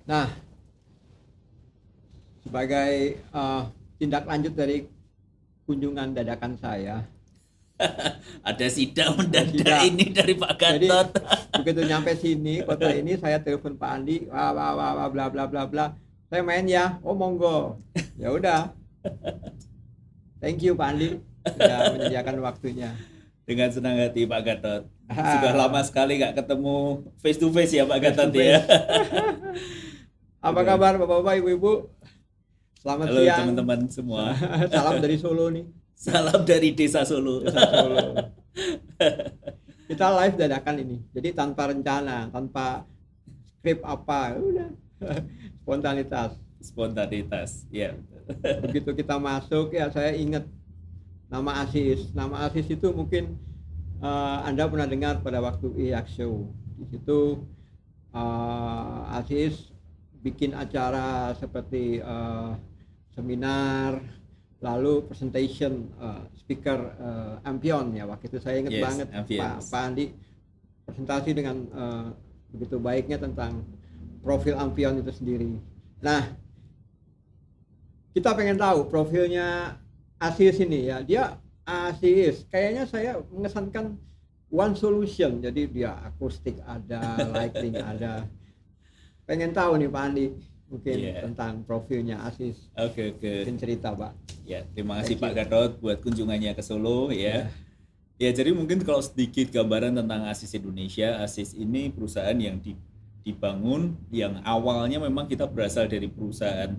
Nah, sebagai tindak lanjut dari kunjungan dadakan saya, Ada sidak ada mendadak sidak. ini dari Pak Jadi Gatot. begitu nyampe sini kota ini, saya telepon Pak Andi, wah wah wah wah bla bla bla bla. Saya main ya, oh monggo. Ya udah, thank you Pak Andi sudah menyediakan waktunya. Dengan senang hati Pak Gatot. Sudah lama Ah, sekali nggak ketemu face to face ya Pak face to Gatot ya. face. Apa Sudah. kabar Bapak-bapak, Ibu-ibu? Selamat Halo siang. teman-teman semua. Salam dari Solo nih, Salam dari Desa Solo. desa Solo. Kita live dadakan ini. Jadi tanpa rencana, tanpa skrip apa, udah spontanitas. Spontanitas. Ya. Begitu kita masuk ya saya ingat nama Asis. Nama Asis itu mungkin Anda pernah dengar pada waktu IAC Show. Di situ Asis bikin acara seperti seminar, lalu presentation speaker Ampion ya, waktu itu saya ingat Yes, banget ambience. Pak Andi presentasi dengan begitu baiknya tentang profil Ampion itu sendiri. Nah, kita pengen tahu profilnya Asis ini ya. Dia Asis, kayaknya saya mengesankan one solution. Jadi dia akustik ada, lighting ada. Pengen tahu nih Pak Andi mungkin Iya. tentang profilnya Asis. Oke, oke. Mungkin cerita Pak. Ya, terima kasih Thank Pak you. Gatot buat kunjungannya ke Solo Ya, ya. Ya, jadi mungkin kalau sedikit gambaran tentang ASIS Indonesia, ASIS ini perusahaan yang dibangun yang awalnya memang kita berasal dari perusahaan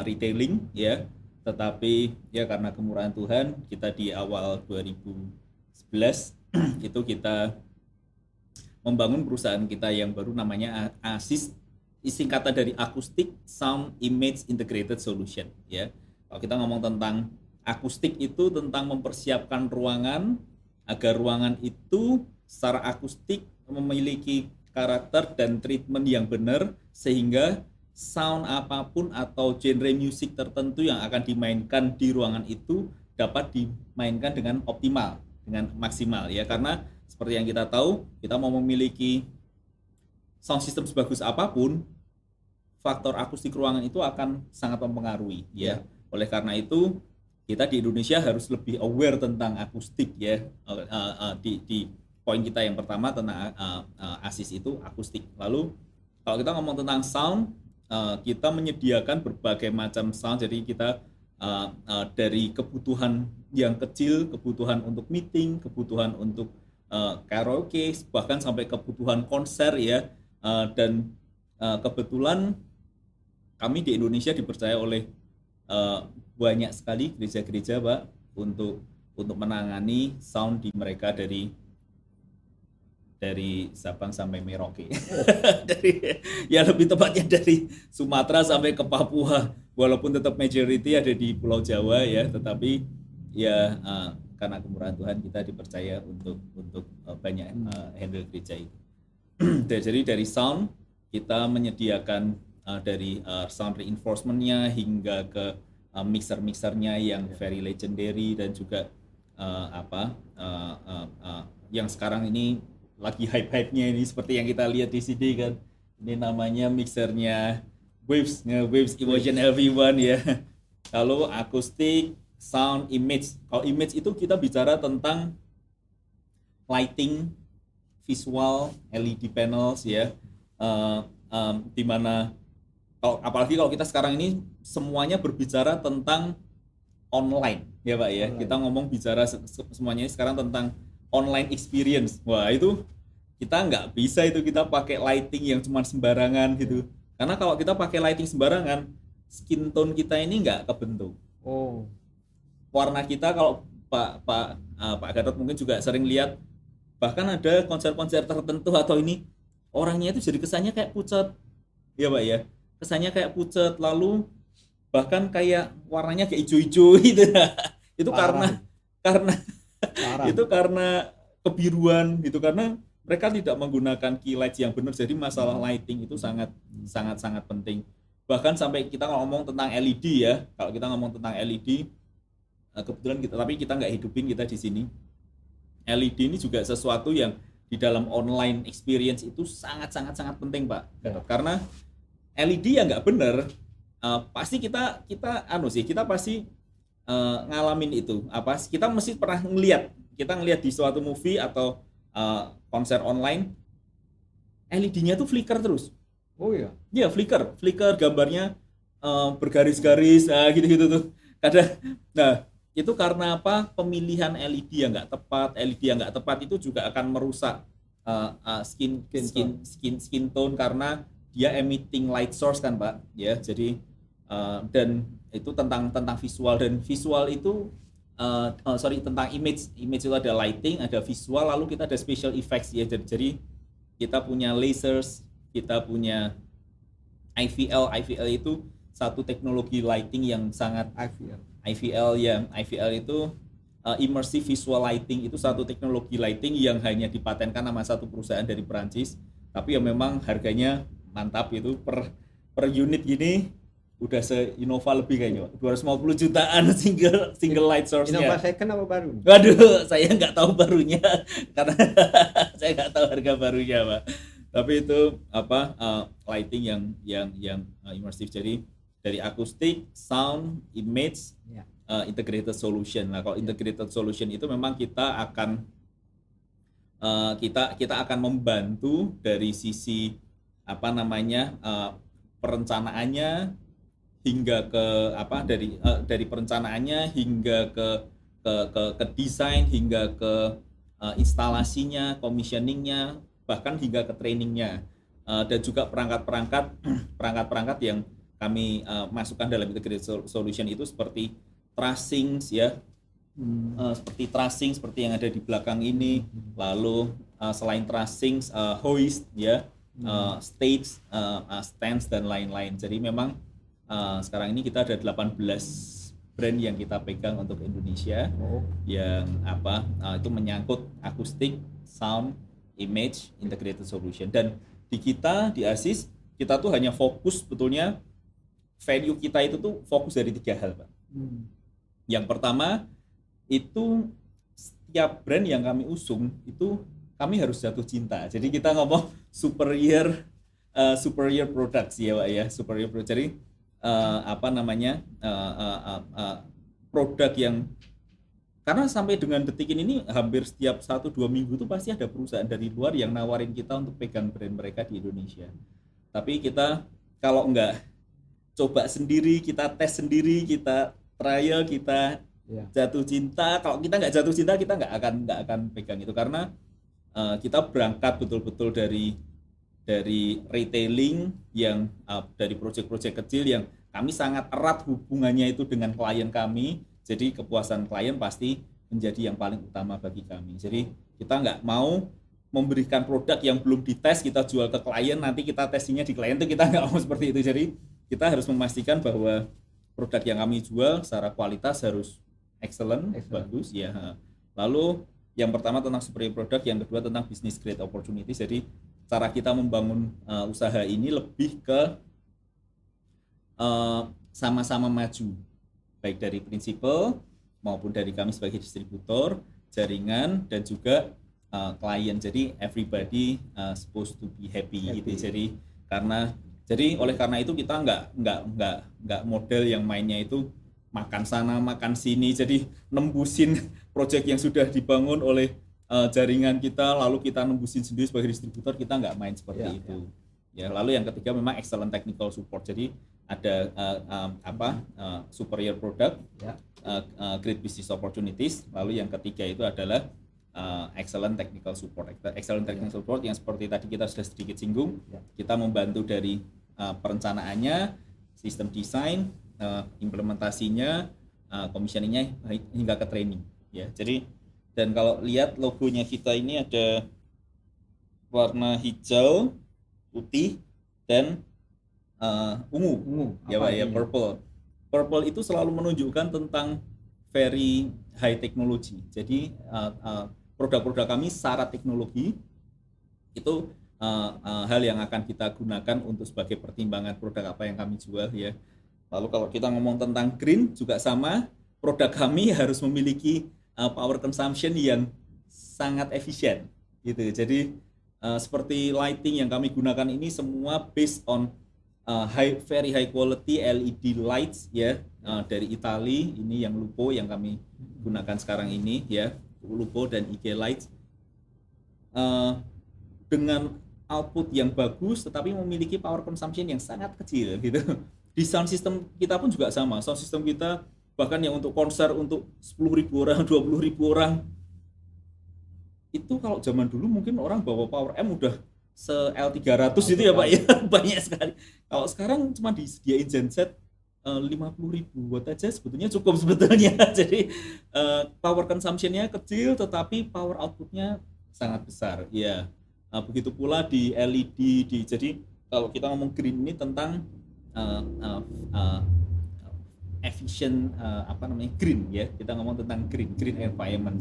retailing ya, tetapi ya karena kemurahan Tuhan kita di awal 2011 itu kita membangun perusahaan kita yang baru namanya ASIS, singkatan dari Acoustic Sound Image Integrated Solution ya. Kalau kita ngomong tentang akustik itu tentang mempersiapkan ruangan agar ruangan itu secara akustik memiliki karakter dan treatment yang benar sehingga sound apapun atau genre musik tertentu yang akan dimainkan di ruangan itu dapat dimainkan dengan optimal, dengan maksimal ya, karena seperti yang kita tahu kita mau memiliki sound system sebagus apapun faktor akustik ruangan itu akan sangat mempengaruhi ya. ya, Oleh karena itu kita di Indonesia harus lebih aware tentang akustik ya. Di poin kita yang pertama tentang ASIS itu akustik. Lalu kalau kita ngomong tentang sound, kita menyediakan berbagai macam sound. Jadi kita dari kebutuhan yang kecil, kebutuhan untuk meeting, kebutuhan untuk karaoke, bahkan sampai kebutuhan konser ya. Dan kebetulan kami di Indonesia dipercaya oleh banyak sekali gereja-gereja Pak untuk menangani sound di mereka dari Sabang sampai Merauke. Dari ya lebih tepatnya dari Sumatera sampai ke Papua. Walaupun tetap majority ada di Pulau Jawa ya, tetapi ya karena kemurahan Tuhan kita dipercaya untuk banyak handle gereja itu. Jadi dari sound kita menyediakan dari sound reinforcement-nya hingga ke mixer-mixernya yang very legendary dan juga yang sekarang ini lagi hype-hype-nya ini seperti yang kita lihat di sini kan. Ini namanya mixernya Waves, Waves Emotion Everyone ya. Lalu akustik, sound, image. Kalau image itu kita bicara tentang lighting, visual, LED panels ya, di mana apalagi kalau kita sekarang ini semuanya berbicara tentang online ya Pak ya. Kita online. ngomong bicara semuanya sekarang tentang online experience. Wah itu kita nggak bisa itu kita pakai lighting yang cuma sembarangan gitu. Karena kalau kita pakai lighting sembarangan, skin tone kita ini nggak kebentuk. Oh, Warna kita kalau Pak Gatot mungkin juga sering lihat, bahkan ada konser-konser tertentu atau ini orangnya itu jadi kesannya kayak pucat ya Pak ya, kesannya kayak pucat lalu bahkan kayak warnanya kayak hijau-hijau gitu. Itu parah, karena parah. itu karena kebiruan gitu, karena mereka tidak menggunakan key lights yang benar. Jadi masalah lighting itu sangat sangat sangat penting. Bahkan sampai kita ngomong tentang LED ya, kalau kita ngomong tentang LED, kebetulan kita tapi kita nggak hidupin kita di sini. LED ini juga sesuatu yang di dalam online experience itu sangat sangat sangat penting Pak Gatot. Ya. Karena LED yang nggak benar pasti kita kita pasti ngalamin itu kita mesti pernah kita ngelihat di suatu movie atau konser online LED-nya tuh flicker terus. Oh iya. Iya, flicker gambarnya bergaris-garis gitu-gitu tuh. Nah, itu karena apa? Pemilihan LED yang nggak tepat. LED yang nggak tepat itu juga akan merusak skin tone karena dia emitting light source kan, Pak. Ya, jadi dan itu tentang visual, dan visual itu tentang image itu ada lighting, ada visual, lalu kita ada special effects ya. Jadi kita punya lasers, kita punya IVL itu satu teknologi lighting yang sangat IVL itu immersive visual lighting, itu satu teknologi lighting yang hanya dipatenkan sama satu perusahaan dari Perancis, tapi yang memang harganya mantap, itu per unit gini udah se-Innova lebih kayaknya, 250 jutaan single light source-nya. Innova second apa baru? Waduh, saya nggak tahu barunya karena saya nggak tahu harga barunya, Pak. Tapi itu lighting yang immersive, jadi dari akustik, sound, image, integrated solution. Nah, kalau integrated solution itu memang kita akan kita akan membantu dari sisi perencanaannya hingga ke dari perencanaannya hingga ke desain, hingga ke instalasinya, commissioningnya, bahkan hingga ke trainingnya, dan juga perangkat-perangkat yang kami masukkan dalam integrated solution itu seperti tracing ya, seperti tracing seperti yang ada di belakang ini, lalu selain tracing hoist ya, stage, stands dan lain-lain. Jadi memang sekarang ini kita ada 18 brand yang kita pegang untuk Indonesia, yang itu menyangkut akustik, sound, image, integrated solution. Dan di ASIS kita tuh hanya fokus, betulnya value kita itu tuh fokus dari 3 hal, Pak. Yang pertama itu setiap brand yang kami usung itu kami harus jatuh cinta. Jadi kita ngomong superior products ya, Pak ya, superior product. Jadi produk yang, karena sampai dengan detik ini hampir setiap 1-2 minggu tuh pasti ada perusahaan dari luar yang nawarin kita untuk pegang brand mereka di Indonesia. Tapi kita kalau enggak coba sendiri, kita tes sendiri, kita trial, kita jatuh cinta. Kalau kita nggak jatuh cinta, kita nggak akan pegang itu, karena kita berangkat betul-betul dari retailing yang dari proyek-proyek kecil yang kami sangat erat hubungannya itu dengan klien kami. Jadi kepuasan klien pasti menjadi yang paling utama bagi kami. Jadi kita nggak mau memberikan produk yang belum dites kita jual ke klien, nanti kita testingnya di klien, itu kita nggak mau seperti itu. Jadi kita harus memastikan bahwa produk yang kami jual secara kualitas harus excellent. Bagus ya. Lalu yang pertama tentang superior product, yang kedua tentang business grade opportunity. Jadi cara kita membangun usaha ini lebih ke sama-sama maju, baik dari prinsipal maupun dari kami sebagai distributor, jaringan, dan juga klien. Jadi everybody supposed to be happy. Gitu. Jadi oleh karena itu kita nggak model yang mainnya itu makan sana makan sini, jadi nembusin proyek yang sudah dibangun oleh jaringan kita lalu kita nembusin sendiri sebagai distributor. Kita nggak main seperti itu. Ya, lalu yang ketiga memang excellent technical support. Jadi ada superior product, great business opportunities. Lalu yang ketiga itu adalah excellent technical support. Excellent technical support yang seperti tadi kita sudah sedikit singgung. Kita membantu dari perencanaannya, sistem desain, implementasinya, commissioningnya, hingga ke training. Ya, jadi dan kalau lihat logonya kita ini ada warna hijau, putih, dan ungu. Ya, Pak ya, purple. Purple itu selalu menunjukkan tentang very high technology. Jadi produk-produk kami syarat teknologi itu hal yang akan kita gunakan untuk sebagai pertimbangan produk apa yang kami jual ya. Lalu kalau kita ngomong tentang green juga sama, produk kami harus memiliki power consumption yang sangat efisien. gitu. Jadi seperti lighting yang kami gunakan ini semua based on very high quality LED lights ya, dari Italia. Ini yang Lupo yang kami gunakan sekarang ini ya, Lupo dan IG lights, dengan output yang bagus tetapi memiliki power consumption yang sangat kecil gitu. Di sound system kita pun juga sama. Sound system kita bahkan yang untuk konser untuk 10.000 orang, 20.000 orang, itu kalau zaman dulu mungkin orang bawa power amp udah L300 itu ya Pak ya, banyak sekali. Kalau sekarang cuma disediain genset 50.000 watt aja sebetulnya cukup sebetulnya. Jadi power consumption-nya kecil tetapi power output-nya sangat besar ya. Begitu pula di LED, jadi kalau kita ngomong green ini tentang efficient green ya, kita ngomong tentang green environment.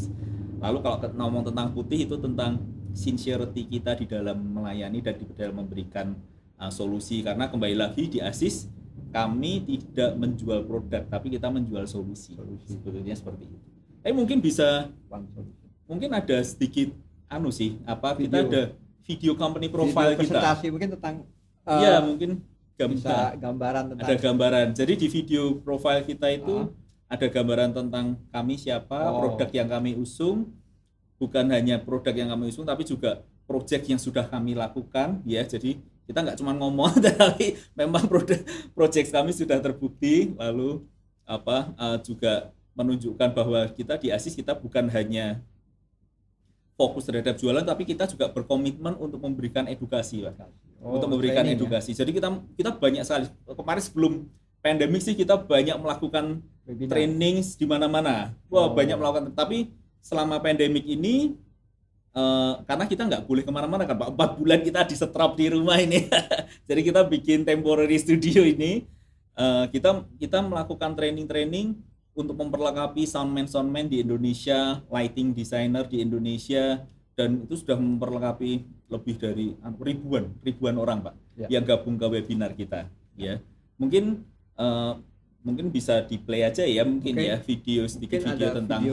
Lalu kalau ngomong tentang putih itu tentang sincerity kita di dalam melayani dan di dalam memberikan solusi, karena kembali lagi di ASIS kami tidak menjual produk tapi kita menjual solusi. Sebetulnya seperti itu. Tapi mungkin bisa, mungkin ada sedikit kita ada video company profile video kita. presentasi mungkin tentang Iya, mungkin bisa gambaran tentang, ada gambaran. Jadi di video profile kita itu ada gambaran tentang kami siapa, produk yang kami usung, bukan hanya produk yang kami usung tapi juga proyek yang sudah kami lakukan ya. Jadi kita nggak cuma ngomong tapi memang proyek kami sudah terbukti. Lalu juga menunjukkan bahwa kita di ASIS kita bukan hanya fokus terhadap jualan tapi kita juga berkomitmen untuk memberikan edukasi, Pak. Untuk memberikan edukasi. Ya? Jadi kita banyak sekali. Kemarin sebelum pandemik sih kita banyak melakukan webinar, training di mana-mana. Banyak melakukan. Tapi selama pandemik ini karena kita nggak boleh kemana-mana kan Pak, 4 bulan kita disetrap di rumah ini. Jadi kita bikin temporary studio ini. Kita melakukan training untuk memperlengkapi soundman di Indonesia, lighting designer di Indonesia, dan itu sudah memperlengkapi lebih dari ribuan orang Pak yang gabung ke webinar kita ya. Mungkin bisa di play aja ya mungkin ya video tentang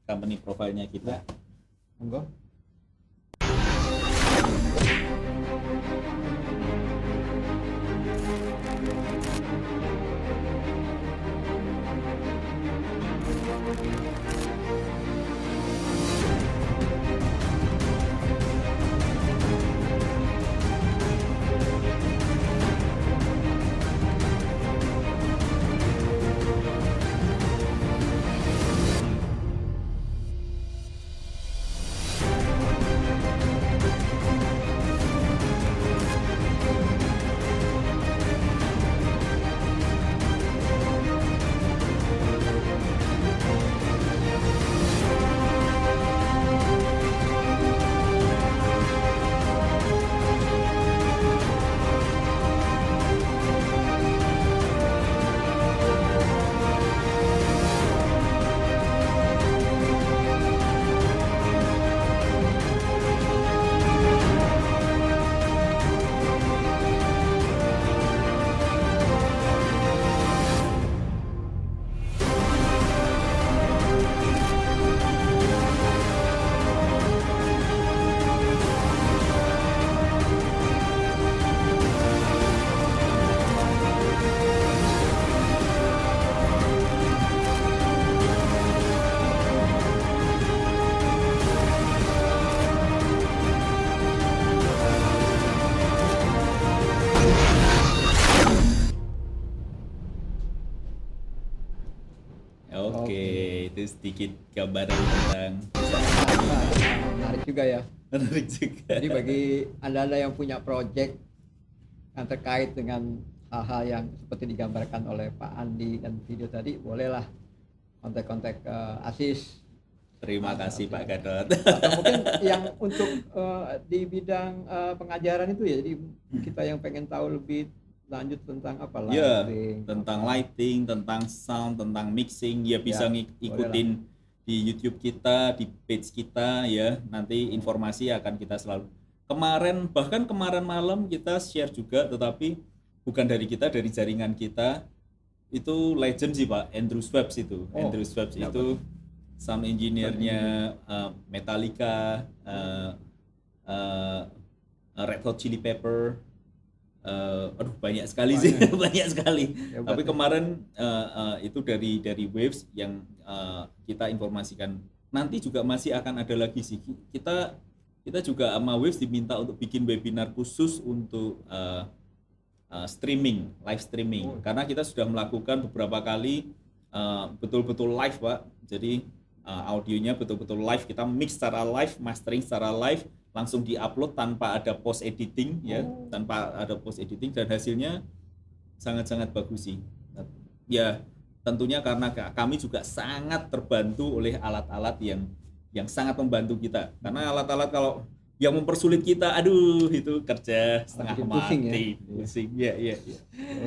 company profile-nya kita. Monggo. Itu sedikit gambaran tentang menarik juga ya. Menarik juga. Jadi bagi Anda yang punya project yang terkait dengan hal-hal yang seperti digambarkan oleh Pak Andi dan video tadi, bolehlah kontak-kontak ASIS. Terima kasih Pak Gadot. Atau mungkin yang untuk di bidang pengajaran itu ya, jadi kita yang pengen tahu lebih lanjut tentang apa lighting, tentang lighting, tentang sound, tentang mixing ya bisa ikutin di YouTube kita, di page kita ya. Nanti informasi akan kita selalu. Kemarin malam kita share juga, tetapi bukan dari kita, dari jaringan kita. Itu legend sih Pak, Andrew Swaps itu. Andrew Swaps itu sound engineer-nya Metallica, eh, Red Hot Chili Pepper, aduh banyak sekali sih, banyak sekali. Hebat Tapi ya. kemarin itu dari Waves yang kita informasikan. Nanti juga masih akan ada lagi sih. Kita juga sama Waves diminta untuk bikin webinar khusus untuk streaming, live streaming. Karena kita sudah melakukan beberapa kali betul-betul live, Pak. Jadi audionya betul-betul live, kita mix secara live, mastering secara live, langsung diupload tanpa ada post editing ya, tanpa ada post editing, dan hasilnya sangat-sangat bagus sih. Ya, tentunya karena kami juga sangat terbantu oleh alat-alat yang sangat membantu kita. Karena alat-alat kalau yang mempersulit kita, aduh itu kerja setengah Bikin pusing ya. mati, pusing. Ya, ya, ya.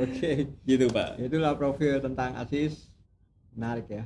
Oke. Gitu, Pak. Itulah profil tentang Aziz. Menarik ya.